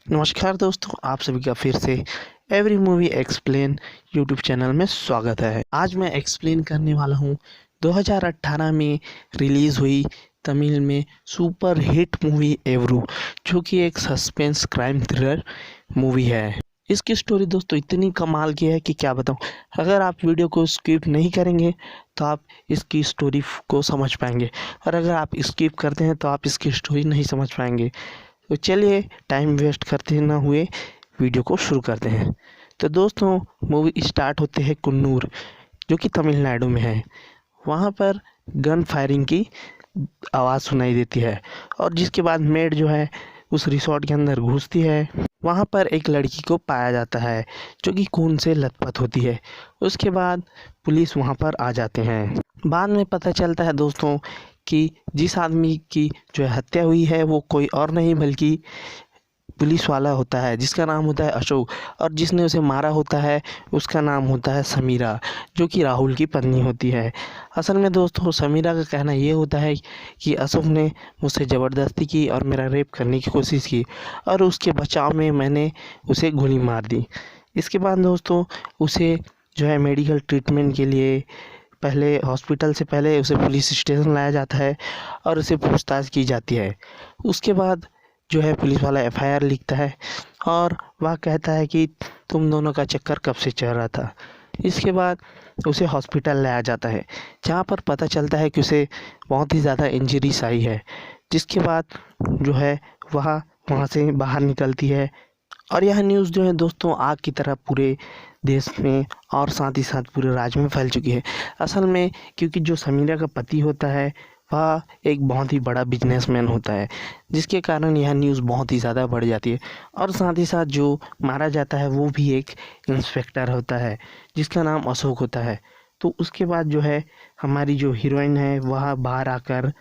नमस्कार दोस्तों, आप सभी का फिर से every movie explain YouTube channel में स्वागत है। आज मैं एक्सप्लेन करने वाला हूँ 2018 में रिलीज़ हुई तमिल में सुपर हिट मूवी एवरू, जो कि एक सस्पेंस क्राइम थ्रिलर मूवी है। इसकी स्टोरी दोस्तों इतनी कमाल की है कि क्या बताऊँ। अगर आप वीडियो को स्किप नहीं करेंगे तो आप इसकी स्टोरी को समझ पाएंगे, और अगर आप स्किप करते हैं तो आप इसकी स्टोरी नहीं समझ पाएंगे। तो चलिए टाइम वेस्ट करते ना हुए वीडियो को शुरू करते हैं। तो दोस्तों, मूवी स्टार्ट होते हैं कुन्नूर, जो कि तमिलनाडु में है। वहाँ पर गन फायरिंग की आवाज़ सुनाई देती है, और जिसके बाद मेड जो है उस रिसोर्ट के अंदर घुसती है। वहाँ पर एक लड़की को पाया जाता है जो कि खून से लथपथ होती है। उसके बाद पुलिस वहाँ पर आ जाते हैं। बाद में पता चलता है दोस्तों कि जिस आदमी की जो है हत्या हुई है वो कोई और नहीं बल्कि पुलिस वाला होता है, जिसका नाम होता है अशोक, और जिसने उसे मारा होता है उसका नाम होता है समीरा, जो कि राहुल की पत्नी होती है। असल में दोस्तों, समीरा का कहना ये होता है कि अशोक ने मुझसे ज़बरदस्ती की और मेरा रेप करने की कोशिश की, और उसके बचाव में मैंने उसे गोली मार दी। इसके बाद दोस्तों, उसे जो है मेडिकल ट्रीटमेंट के लिए पहले हॉस्पिटल से पहले उसे पुलिस स्टेशन लाया जाता है और उसे पूछताछ की जाती है। उसके बाद जो है पुलिस वाला एफआईआर लिखता है, और वह कहता है कि तुम दोनों का चक्कर कब से चल रहा था। इसके बाद उसे हॉस्पिटल लाया जाता है, जहाँ पर पता चलता है कि उसे बहुत ही ज़्यादा इंजरीज आई है। जिसके बाद जो है वह वहाँ से बाहर निकलती है, और यह न्यूज़ जो है दोस्तों आग की तरह पूरे देश में और साथ ही साथ पूरे राज्य में फैल चुकी है। असल में क्योंकि जो समीरा का पति होता है वह एक बहुत ही बड़ा बिजनेसमैन होता है, जिसके कारण यह न्यूज़ बहुत ही ज़्यादा बढ़ जाती है। और साथ ही साथ जो मारा जाता है वो भी एक इंस्पेक्टर होता है, जिसका नाम अशोक होता है। तो उसके बाद जो है हमारी जो हीरोइन है वह बाहर आकर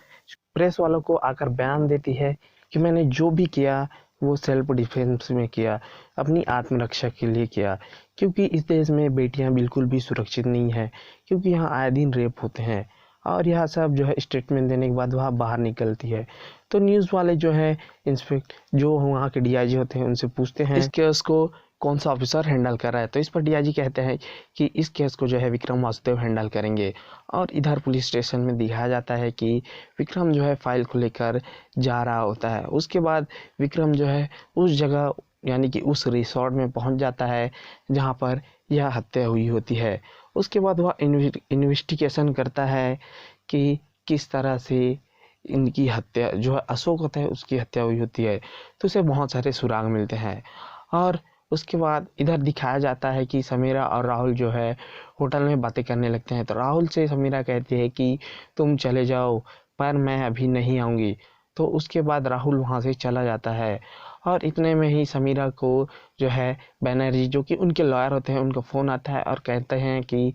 प्रेस वालों को आकर बयान देती है कि मैंने जो भी किया वो सेल्फ डिफेंस में किया, अपनी आत्मरक्षा के लिए किया, क्योंकि इस देश में बेटियां बिल्कुल भी सुरक्षित नहीं है, क्योंकि यहाँ आए दिन रेप होते हैं। और यह सब जो है स्टेटमेंट देने के बाद वह बाहर निकलती है। तो न्यूज़ वाले जो है इंस्पेक्ट जो वहाँ के डीआईजी होते हैं उनसे पूछते हैं इस केस को कौन सा ऑफिसर हैंडल कर रहा है। तो इस पर डीआईजी कहते हैं कि इस केस को जो है विक्रम वासुदेव हैंडल करेंगे। और इधर पुलिस स्टेशन में दिखाया जाता है कि विक्रम जो है फाइल को लेकर जा रहा होता है। उसके बाद विक्रम जो है उस जगह यानी कि उस रिसोर्ट में पहुंच जाता है जहां पर यह हत्या हुई होती है। उसके बाद वह इन्वेस्टिगेशन करता है कि किस तरह से इनकी हत्या जो है अशोक होता है उसकी हत्या हुई होती है। तो उसे बहुत सारे सुराग मिलते हैं। और उसके बाद इधर दिखाया जाता है कि समीरा और राहुल जो है होटल में बातें करने लगते हैं। तो राहुल से समीरा कहती है कि तुम चले जाओ, पर मैं अभी नहीं आऊँगी। तो उसके बाद राहुल वहाँ से चला जाता है, और इतने में ही समीरा को जो है बैनर्जी जो कि उनके लॉयर होते हैं उनका फ़ोन आता है और कहते हैं कि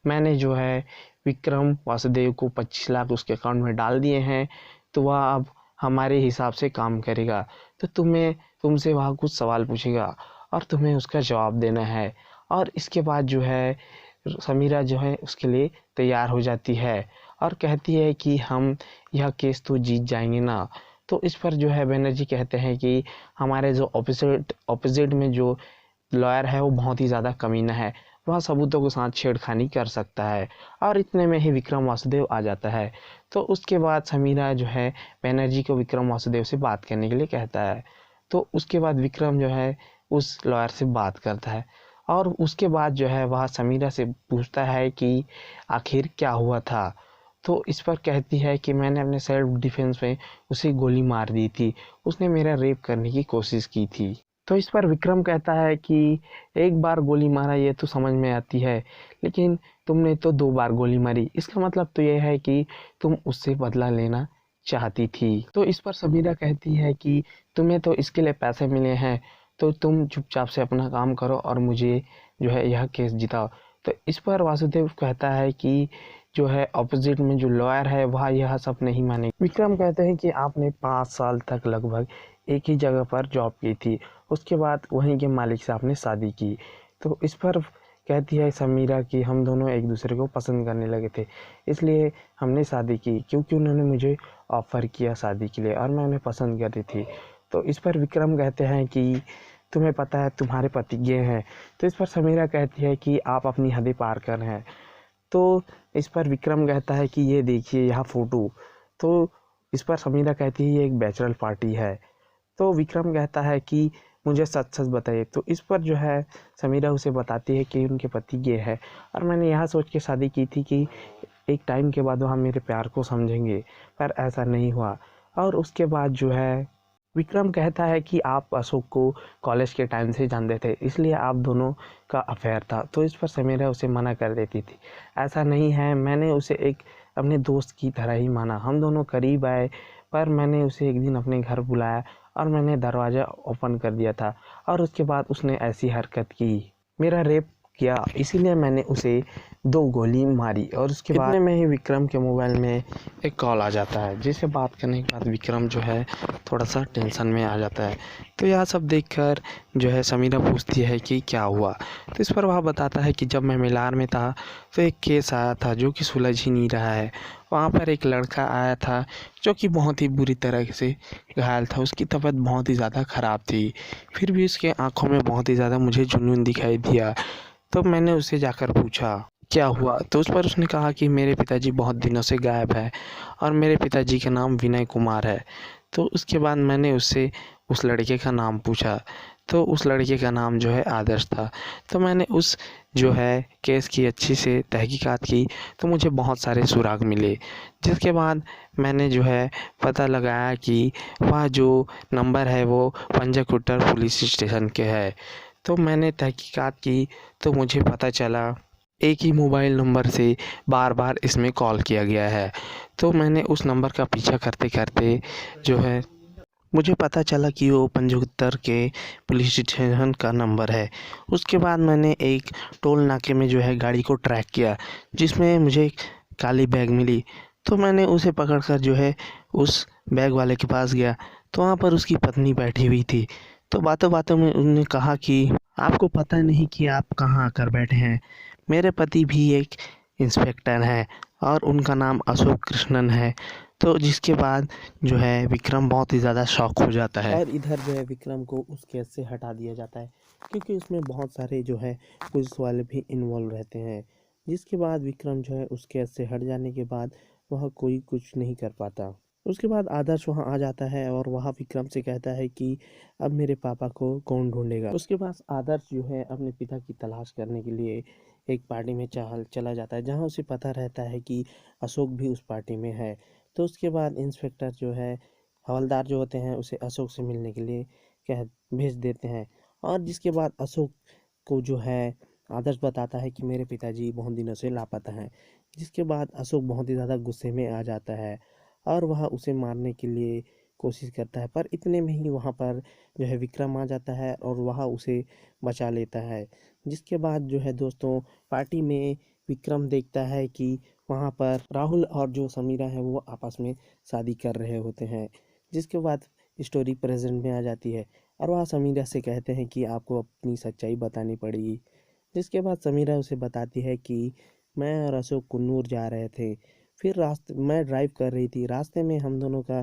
मैंने जो है विक्रम वासुदेव को 25 लाख उसके अकाउंट में डाल दिए हैं, तो वह अब हमारे हिसाब से काम करेगा। तो तुमसे वह कुछ सवाल पूछेगा और तुम्हें उसका जवाब देना है। और इसके बाद जो है समीरा जो है उसके लिए तैयार हो जाती है और कहती है कि हम यह केस तो जीत जाएंगे ना। तो इस पर जो है बनर्जी कहते हैं कि हमारे जो ऑपोजिट में जो लॉयर है वो बहुत ही ज़्यादा कमीना है, वह सबूतों के साथ छेड़खानी कर सकता है। और इतने में ही विक्रम वासुदेव आ जाता है। तो उसके बाद समीरा जो है बनर्जी को विक्रम वासुदेव से बात करने के लिए कहता है। तो उसके बाद विक्रम जो है उस लॉयर से बात करता है, और उसके बाद जो है वह समीरा से पूछता है कि आखिर क्या हुआ था। तो इस पर कहती है कि मैंने अपने सेल्फ डिफेंस में उसे गोली मार दी थी, उसने मेरा रेप करने की कोशिश की थी। तो इस पर विक्रम कहता है कि एक बार गोली मारा ये तो समझ में आती है, लेकिन तुमने तो 2 बार गोली मारी, इसका मतलब तो यह है कि तुम उससे बदला लेना चाहती थी। तो इस पर समीरा कहती है कि तुम्हें तो इसके लिए पैसे मिले हैं, तो तुम चुपचाप से अपना काम करो और मुझे जो है यह केस जिताओ। तो इस पर वासुदेव कहता है कि जो है ऑपोजिट में जो लॉयर है वह यह सब नहीं मानेगा। विक्रम कहते हैं कि आपने 5 साल तक लगभग एक ही जगह पर जॉब की थी, उसके बाद वहीं के मालिक से आपने शादी की। तो इस पर कहती है समीरा कि हम दोनों एक दूसरे को पसंद करने लगे थे, इसलिए हमने शादी की, क्योंकि उन्होंने मुझे ऑफ़र किया शादी के लिए और मैं उन्हें पसंद करती थी। तो इस पर विक्रम कहते हैं कि तुम्हें पता है तुम्हारे पति गे हैं। तो इस पर समीरा कहती है कि आप अपनी हदें पार कर रहे हैं। तो इस पर विक्रम कहता है कि ये देखिए यह फ़ोटो। तो इस पर समीरा कहती है ये एक बैचलर पार्टी है। तो विक्रम कहता है कि मुझे सच सच बताइए। तो इस पर जो है समीरा उसे बताती है कि उनके पति गे है और मैंने यह सोच के शादी की थी कि एक टाइम के बाद वह मेरे प्यार को समझेंगे, पर ऐसा नहीं हुआ। और उसके बाद जो है विक्रम कहता है कि आप अशोक को कॉलेज के टाइम से जानते थे, इसलिए आप दोनों का अफेयर था। तो इस पर समीरा उसे मना कर देती थी, ऐसा नहीं है, मैंने उसे एक अपने दोस्त की तरह ही माना। हम दोनों करीब आए, पर मैंने उसे एक दिन अपने घर बुलाया और मैंने दरवाज़ा ओपन कर दिया था और उसके बाद उसने ऐसी हरकत की, मेरा रेप किया, इसीलिए मैंने उसे 2 गोली मारी। और उसके बाद इतने में ही विक्रम के मोबाइल में एक कॉल आ जाता है, जिसे बात करने के बाद विक्रम जो है थोड़ा सा टेंशन में आ जाता है। तो यह सब देखकर जो है समीरा पूछती है कि क्या हुआ। तो इस पर वह बताता है कि जब मैं मिलार में था तो एक केस आया था जो कि सुलझ ही नहीं रहा है। वहाँ पर एक लड़का आया था जो कि बहुत ही बुरी तरह से घायल था, उसकी तबीयत बहुत ही ज़्यादा ख़राब थी, फिर भी उसके आँखों में बहुत ही ज़्यादा मुझे जुनून दिखाई दिया। तो मैंने उससे जाकर पूछा क्या हुआ। तो उस पर उसने कहा कि मेरे पिताजी बहुत दिनों से गायब है और मेरे पिताजी का नाम विनय कुमार है। तो उसके बाद मैंने उससे उस लड़के का नाम पूछा, तो उस लड़के का नाम जो है आदर्श था। तो मैंने उस जो है केस की अच्छी से तहकीकात की, तो मुझे बहुत सारे सुराग मिले, जिसके बाद मैंने जो है पता लगाया कि वह जो नंबर है वो पंजाकुट्टर पुलिस स्टेशन के है। तो मैंने तहकीकात की तो मुझे पता चला एक ही मोबाइल नंबर से बार बार इसमें कॉल किया गया है। तो मैंने उस नंबर का पीछा करते करते जो है मुझे पता चला कि वो पंजोत्तर के पुलिस स्टेशन का नंबर है। उसके बाद मैंने एक टोल नाके में जो है गाड़ी को ट्रैक किया, जिसमें मुझे काली बैग मिली। तो मैंने उसे पकड़कर जो है उस बैग वाले के पास गया, तो वहाँ पर उसकी पत्नी बैठी हुई थी। तो बातों बातों में उन्होंने कहा कि आपको पता नहीं कि आप कहाँ आकर बैठे हैं, मेरे पति भी एक इंस्पेक्टर हैं और उनका नाम अशोक कृष्णन है। तो जिसके बाद जो है विक्रम बहुत ही ज़्यादा शॉक हो जाता है और इधर जो है विक्रम को उस केस से हटा दिया जाता है, क्योंकि उसमें बहुत सारे जो है पुलिस वाले भी इन्वॉल्व रहते हैं। जिसके बाद विक्रम जो है उस केस से हट जाने के बाद वह कोई कुछ नहीं कर पाता। उसके बाद आदर्श वहाँ आ जाता है और वह विक्रम से कहता है कि अब मेरे पापा को कौन ढूंढेगा। उसके बाद आदर्श जो है अपने पिता की तलाश करने के लिए एक पार्टी में चला जाता है, जहाँ उसे पता रहता है कि अशोक भी उस पार्टी में है। तो उसके बाद इंस्पेक्टर जो है हवलदार जो होते हैं उसे अशोक से मिलने के लिए कह भेज देते हैं। और जिसके बाद अशोक को जो है आदर्श बताता है कि मेरे पिताजी बहुत दिनों से लापता हैं। जिसके बाद अशोक बहुत ही ज़्यादा गुस्से में आ जाता है और वह उसे मारने के लिए कोशिश करता है, पर इतने में ही वहाँ पर जो है विक्रम आ जाता है और वह उसे बचा लेता है। जिसके बाद जो है दोस्तों पार्टी में विक्रम देखता है कि वहाँ पर राहुल और जो समीरा है वो आपस में शादी कर रहे होते हैं। जिसके बाद स्टोरी प्रेजेंट में आ जाती है और वह समीरा से कहते हैं कि आपको अपनी सच्चाई बतानी पड़ेगी। जिसके बाद समीरा उसे बताती है कि मैं और अशोक कुन्नूर जा रहे थे, फिर रास्ते मैं ड्राइव कर रही थी, रास्ते में हम दोनों का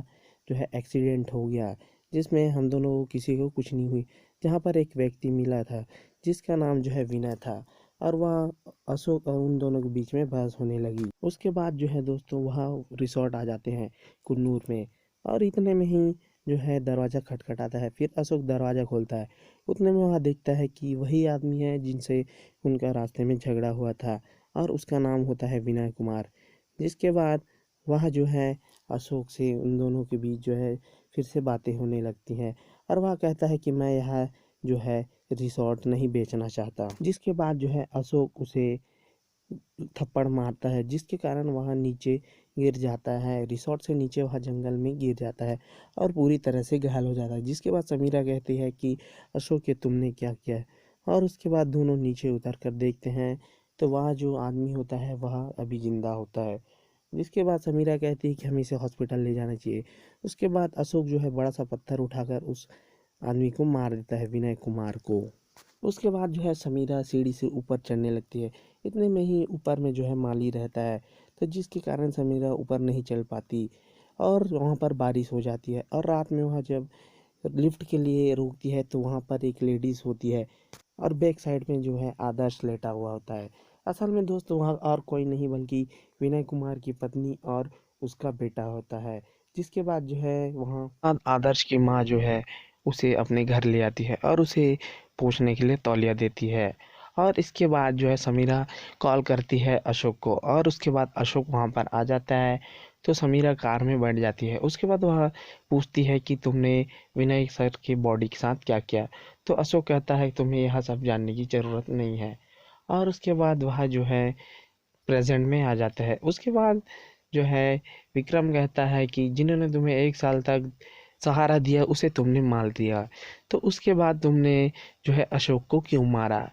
जो है एक्सीडेंट हो गया, जिसमें हम दोनों को किसी को कुछ नहीं हुई। जहाँ पर एक व्यक्ति मिला था जिसका नाम जो है विनय था और वह अशोक और उन दोनों के बीच में बहस होने लगी। उसके बाद जो है दोस्तों वहाँ रिसोर्ट आ जाते हैं कुन्नूर में और इतने में ही जो है दरवाज़ा खटखटाता है। फिर अशोक दरवाज़ा खोलता है, उतने में वहाँ देखता है कि वही आदमी है जिनसे उनका रास्ते में झगड़ा हुआ था और उसका नाम होता है विनय कुमार। जिसके बाद वह जो है अशोक से उन दोनों के बीच जो है फिर से बातें होने लगती हैं और वह कहता है कि मैं यहाँ जो है रिसोर्ट नहीं बेचना चाहता। जिसके बाद जो है अशोक उसे थप्पड़ मारता है, जिसके कारण वह नीचे गिर जाता है, रिसोर्ट से नीचे वह जंगल में गिर जाता है और पूरी तरह से घायल हो जाता है। जिसके बाद समीरा कहती है कि अशोक ये तुमने क्या किया है। और उसके बाद दोनों नीचे उतर कर देखते हैं तो वह जो आदमी होता है वह अभी जिंदा होता है। जिसके बाद समीरा कहती है कि हमें इसे हॉस्पिटल ले जाना चाहिए। उसके बाद अशोक जो है बड़ा सा पत्थर उठाकर उस आदमी को मार देता है, विनय कुमार को। उसके बाद जो है समीरा सीढ़ी से ऊपर चढ़ने लगती है, इतने में ही ऊपर में जो है माली रहता है, तो जिसके कारण समीरा ऊपर नहीं चढ़ पाती और वहाँ पर बारिश हो जाती है। और रात में वहाँ जब लिफ्ट के लिए रोकती है तो वहाँ पर एक लेडीज़ होती है और बैक साइड में जो है आदर्श लेटा हुआ होता है। असल में दोस्तों वहाँ और कोई नहीं बल्कि विनय कुमार की पत्नी और उसका बेटा होता है। जिसके बाद जो है वहाँ आदर्श की माँ जो है उसे अपने घर ले आती है और उसे पोंछने के लिए तौलिया देती है। और इसके बाद जो है समीरा कॉल करती है अशोक को और उसके बाद अशोक वहाँ पर आ जाता है। तो समीरा कार में बैठ जाती है। उसके बाद वह पूछती है कि तुमने विनय सर की बॉडी के साथ क्या किया। तो अशोक कहता है तुम्हें यह सब जानने की ज़रूरत नहीं है। और उसके बाद वह जो है प्रेजेंट में आ जाता है। उसके बाद जो है विक्रम कहता है कि जिन्होंने तुम्हें 1 साल तक सहारा दिया उसे तुमने मार दिया, तो उसके बाद तुमने जो है अशोक को क्यों मारा।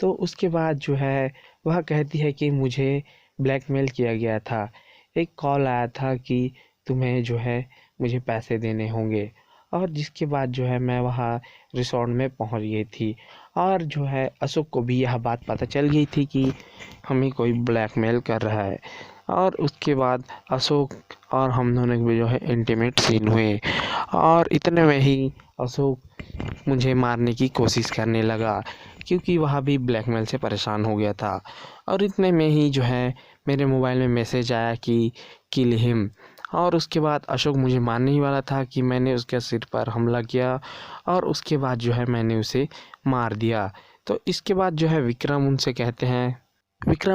तो उसके बाद जो है वह कहती है कि मुझे ब्लैकमेल किया गया था, एक कॉल आया था कि तुम्हें जो है मुझे पैसे देने होंगे। और जिसके बाद जो है मैं वहाँ रिसोर्ट में पहुँच गई थी और जो है अशोक को भी यह बात पता चल गई थी कि हमें कोई ब्लैकमेल कर रहा है। और उसके बाद अशोक और हम दोनों के जो है इंटीमेट सीन हुए और इतने में ही अशोक मुझे मारने की कोशिश करने लगा क्योंकि वह भी ब्लैकमेल से परेशान हो गया था। और इतने में ही जो है मेरे मोबाइल में मैसेज आया कि किल हिम। और उसके बाद अशोक मुझे मारने ही वाला था कि मैंने उसके सिर पर हमला किया और उसके बाद जो है मैंने उसे मार दिया। तो इसके बाद जो है विक्रम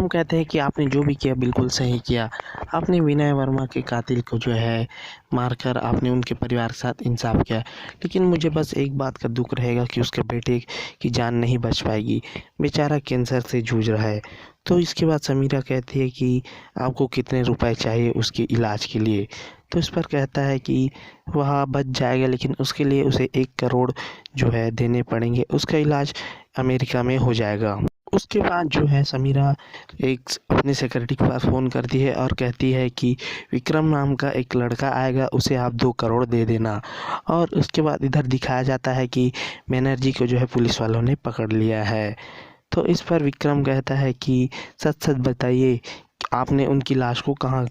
कहते हैं कि आपने जो भी किया बिल्कुल सही किया। आपने विनय वर्मा के कातिल को जो है मारकर आपने उनके परिवार के साथ इंसाफ किया। लेकिन मुझे बस एक बात का दुख रहेगा कि उसके बेटे की जान नहीं बच पाएगी, बेचारा कैंसर से जूझ रहा है। तो इसके बाद समीरा कहती है कि आपको कितने रुपए चाहिए उसके इलाज के लिए। तो इस पर कहता है कि वह बच जाएगा लेकिन उसके लिए उसे 1 करोड़ जो है देने पड़ेंगे, उसका इलाज अमेरिका में हो जाएगा। उसके बाद जो है समीरा एक अपने सेक्रेटरी के पास फ़ोन करती है और कहती है कि विक्रम नाम का एक लड़का आएगा, उसे आप 2 करोड़ दे देना। और उसके बाद इधर दिखाया जाता है कि बैनर्जी को जो है पुलिस वालों ने पकड़ लिया है। तो इस पर विक्रम कहता है कि सच सच बताइए आपने उनकी लाश को कहाँ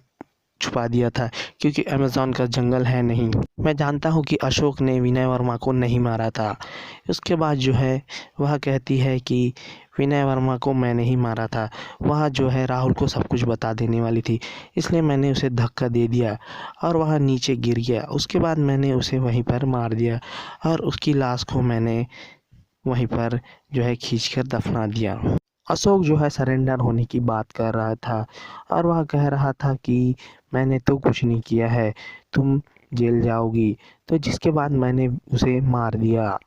छुपा दिया था, क्योंकि अमेज़न का जंगल है नहीं। मैं जानता हूँ कि अशोक ने विनय वर्मा को नहीं मारा था। उसके बाद जो है वह कहती है कि विनय वर्मा को मैंने ही मारा था, वह जो है राहुल को सब कुछ बता देने वाली थी, इसलिए मैंने उसे धक्का दे दिया और वह नीचे गिर गया। उसके बाद मैंने उसे वहीं पर मार दिया और उसकी लाश को मैंने वहीं पर जो है खींचकर दफना दिया। अशोक जो है सरेंडर होने की बात कर रहा था और वह कह रहा था कि मैंने तो कुछ नहीं किया है, तुम जेल जाओगी। तो जिसके बाद मैंने उसे मार दिया।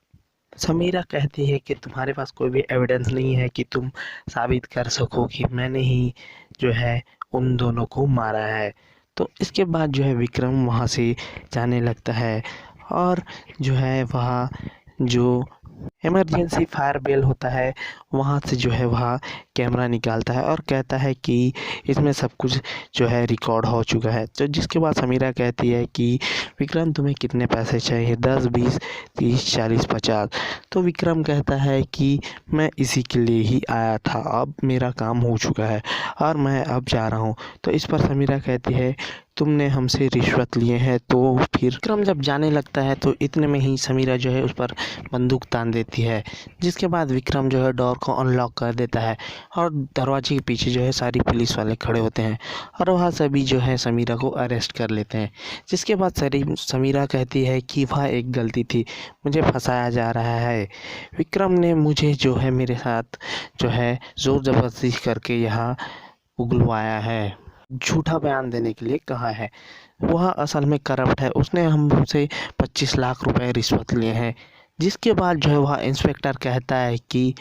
समीरा कहती है कि तुम्हारे पास कोई भी एविडेंस नहीं है कि तुम साबित कर सको कि मैंने ही जो है उन दोनों को मारा है। तो इसके बाद जो है विक्रम वहाँ से जाने लगता है और जो है वहाँ जो इमरजेंसी फायर बेल होता है वहाँ से जो है वह कैमरा निकालता है और कहता है कि इसमें सब कुछ जो है रिकॉर्ड हो चुका है। तो जिसके बाद समीरा कहती है कि विक्रम तुम्हें कितने पैसे चाहिए, 10, 20, 30, 40, 50। तो विक्रम कहता है कि मैं इसी के लिए ही आया था, अब मेरा काम हो चुका है और मैं अब जा रहा हूँ। तो इस पर समीरा कहती है तुमने हमसे रिश्वत लिए हैं। तो फिर विक्रम जब जाने लगता है तो इतने में ही समीरा जो है उस पर बंदूक तान देती है। जिसके बाद विक्रम जो है डोर को अनलॉक कर देता है और दरवाजे के पीछे जो है सारी पुलिस वाले खड़े होते हैं और वहाँ सभी जो है समीरा को अरेस्ट कर लेते हैं। जिसके बाद समीरा कहती है कि वह एक गलती थी, मुझे फंसाया जा रहा है। विक्रम ने मुझे जो है मेरे साथ जो है ज़ोर ज़बरदस्ती करके यहाँ उगलवाया है, झूठा बयान देने के लिए कहा है। वह असल में करप्ट है, उसने हमसे 25 लाख रुपए रिश्वत लिए हैं। जिसके बाद जो है वह इंस्पेक्टर कहता है कि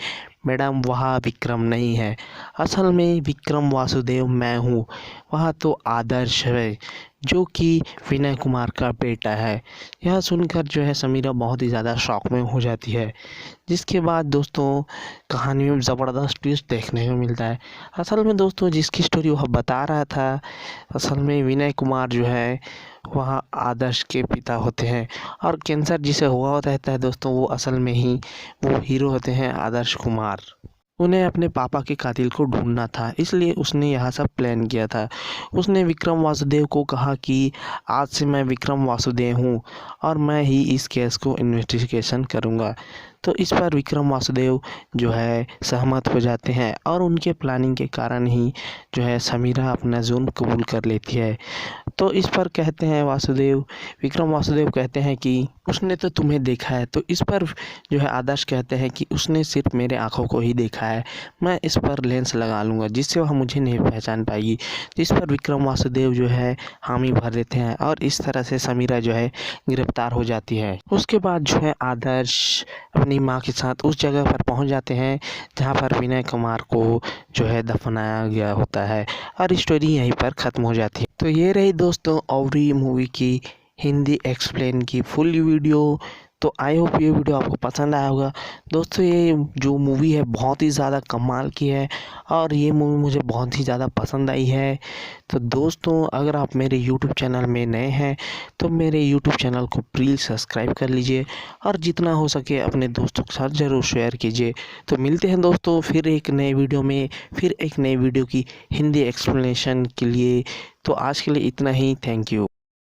मैडम वह विक्रम नहीं है, असल में विक्रम वासुदेव मैं हूँ, वह तो आदर्श है जो कि विनय कुमार का बेटा है। यह सुनकर जो है समीरा बहुत ही ज़्यादा शॉक में हो जाती है। जिसके बाद दोस्तों कहानी में ज़बरदस्त ट्विस्ट देखने को मिलता है। असल में दोस्तों जिसकी स्टोरी वह बता रहा था, असल में विनय कुमार जो है वह आदर्श के पिता होते हैं और कैंसर जिसे हुआ होता है दोस्तों वो असल में ही वो हीरो होते हैं आदर्श कुमार। उन्हें अपने पापा के कातिल को ढूंढना था, इसलिए उसने यह सब प्लान किया था। उसने विक्रम वासुदेव को कहा कि आज से मैं विक्रम वासुदेव हूँ और मैं ही इस केस को इन्वेस्टिगेशन करूँगा। तो इस पर विक्रम वासुदेव जो है सहमत हो जाते हैं और उनके प्लानिंग के कारण ही जो है समीरा अपना जुर्म कबूल कर लेती है। तो इस पर कहते हैं विक्रम वासुदेव कहते हैं कि उसने तो तुम्हें देखा है। तो इस पर जो है आदर्श कहते हैं कि उसने सिर्फ मेरे आँखों को ही देखा है, मैं इस पर लेंस लगा लूँगा जिससे वह मुझे नहीं पहचान पाएगी। जिस पर विक्रम वासुदेव जो है हामी भर देते हैं और इस तरह से समीरा जो है गिरफ्तार हो जाती है। उसके बाद जो है आदर्श अपनी माँ के साथ उस जगह पर पहुँच जाते हैं जहाँ पर विनय कुमार को जो है दफनाया गया होता है और स्टोरी यहीं पर ख़त्म हो जाती है। तो ये रही दोस्तों ओवरी मूवी की हिंदी एक्सप्लेन की फुल वीडियो। तो आई होप ये वीडियो आपको पसंद आया होगा। दोस्तों ये जो मूवी है बहुत ही ज़्यादा कमाल की है और ये मूवी मुझे बहुत ही ज़्यादा पसंद आई है। तो दोस्तों अगर आप मेरे यूट्यूब चैनल में नए हैं तो मेरे यूट्यूब चैनल को प्लीज़ सब्सक्राइब कर लीजिए और जितना हो सके अपने दोस्तों के साथ ज़रूर शेयर कीजिए। तो मिलते हैं दोस्तों फिर एक नए वीडियो में, फिर एक नई वीडियो की हिंदी एक्सप्लेनेशन के लिए। तो आज के लिए इतना ही, थैंक यू।